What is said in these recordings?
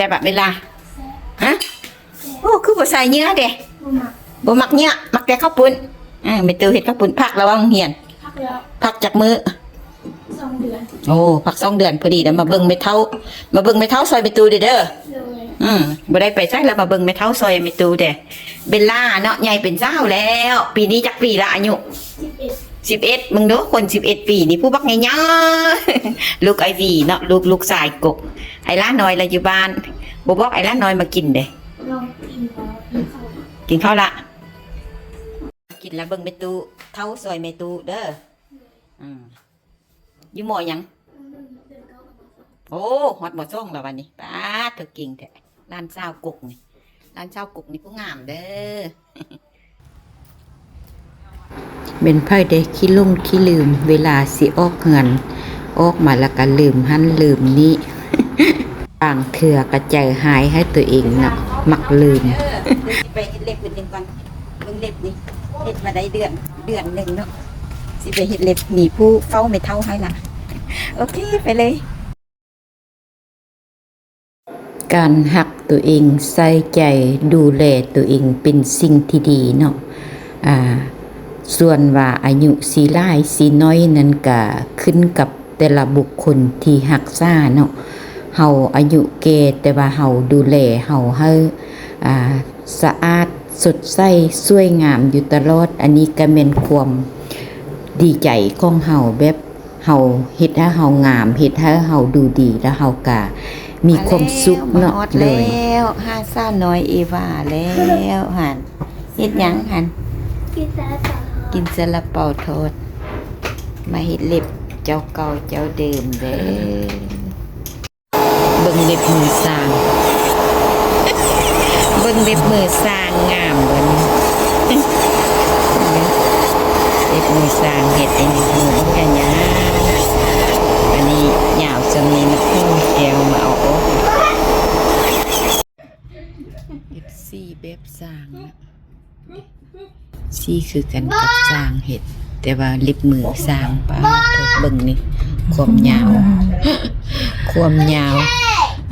แต่แบบเวลาฮะโอ้คือบ่ใส่เนื้อเด้บ่มักเนื้อมักแต่ข้าวปุ้นไม่ตื่นเฮ็ดข้าวปุ้นพักระวังเหียนพักจากมือ2 เดือนโอ้พัก2 เดือนพอดีแล้วมาเบิ่งไม่เท่าซอยไปตูเด้อบ่ได้ไปใส่แล้วมาเบิ่งไม่เท่าซอยไปตูเด้เบลล่าเนาะใหญ่เป็นสาวแล้วปีนี้จักปีละอายุ11มึงดูคน11 ปีนี่ผู้บักใหญ่ๆลูกไอวีเนาะลูกสายกกไอ้ล้าน้อยละอยู่บ้านบ่บอกไอ้ล้าน้อยมากินเด้ลองกินข้าวละกินแล้วเบิ่งเมตูเท่าซอยเมตูเด้ออยู่หม้อหยังโอ้ฮอดหม้อซ่องแล้ววันนี้ป้าเธอเก่งแท้ร้านเช้ากกนี่ผู้งามเด้อเป็นไผได้ขี้ลุ่มขี้ลืมเวลาสิออกเงินออกมาแล้วก็ลืมหันลืมนี้บางเถื่อกระใจหายให้ตัวเองเนาะมักลืมไปเฮ็ดเล็บเพิ่นก่อนเบิ่งเล็บนี่เฮ็ดมาได้เดือนหนึ่งเนาะสิไปเฮ็ดเล็บมีผู้เฝ้าไม่เท่าให้ล่ะโอเคไปเลยการหักตัวเองใส่ใจดูแลตัวเองเป็นสิ่งที่ดีเนาะส่วนว่าอายุสีหลายสีน้อยนั้นก็ขึ้นกับแต่ละบุคคลที่หักษาเนาะเฮาอายุแก่แต่ว่าเฮาดูแลเฮาให้สะอาดสดใสสวยงามอยู่ตลอดอันนี้ก็เป็นความดีใจของเฮาแบบเฮาเฮ็ดให้เฮางามเฮ็ดให้เฮาดูดีแล้วเฮาก็มีความสุขเนาะเลยแล้ว5 สาวน้อยเอวาแล้วหั่นเฮ็ดหยังหั่นกินซาลาเปาทอดมาเฮ็ดเล็บเจ้าเก่าเจ้าเดิมเด้อเบิ่งเล็บมือสร้างเบิ่งเล็บมือสร้างงามเบิ่งเล็บมือสร้างเฮ็ดอันนี้มือกันยาอันนี้ยาวจะมีนะแก้วมาเอาออกเฮ็ดซี่แบบสร้างนะซี่คือกันกับสร้างเห็ดแต่ว่าเล็บมือสร้างป้าเธอเบิ่งนี่ความยาว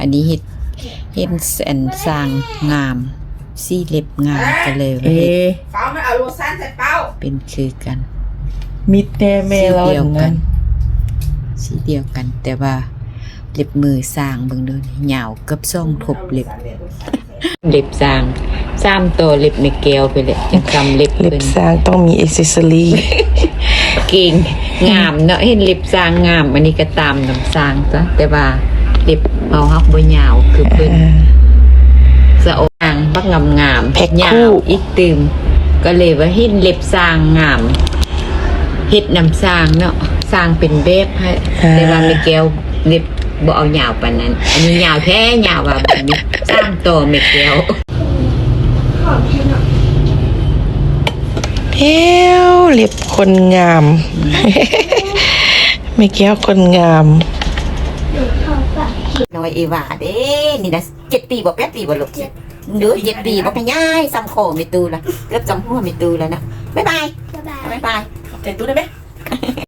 อันนี้เห็ดแสนสร้างงามซี่เล็บงามกันเลยเฮ็ดเป็นคือกันมิดแน่แม่เราเดียวกันสีเดียวกันแต่ว่าเล็บมือสร้างเบิ่งดูยาวกับซ่องทบเล็บสร้าง3 ตัวเล็บในแก้วไปเลยจังจำเล็บสร้างต้องมีอ็อกเซสซอรี่เก่งงามเนาะเห็นเล็บสร้างงามอันนี้ก็ตามน้ำสร้างจ้ะแต่ว่าเล็บเอาฮักบ่ยาวคือเพิ่นสะอ่างบักงามยาวอีกตึมก็เลยว่าเห็นเล็บสร้างงามเฮ็ดน้ำสร้างเนาะสร้างเป็นแบบให้แต่ว่าในแก้วเล็บบ่เอายาวปานนั้นอันนี้ยาวแท้ยาวว่าแบบนี้3 ตัวไม่แก้วเล็บคนงามไม่แก้วคนงามน้อยเอวาเด้นี่นะ7 ปีบ่8 ปีบ่ลูกเด้อ7 ปีบ่เป็นยายซ้ำโคไม่ตูละเกือบจำหัวไม่ตูแล้วนะบ๊ายบายใจตู้ได้ไหม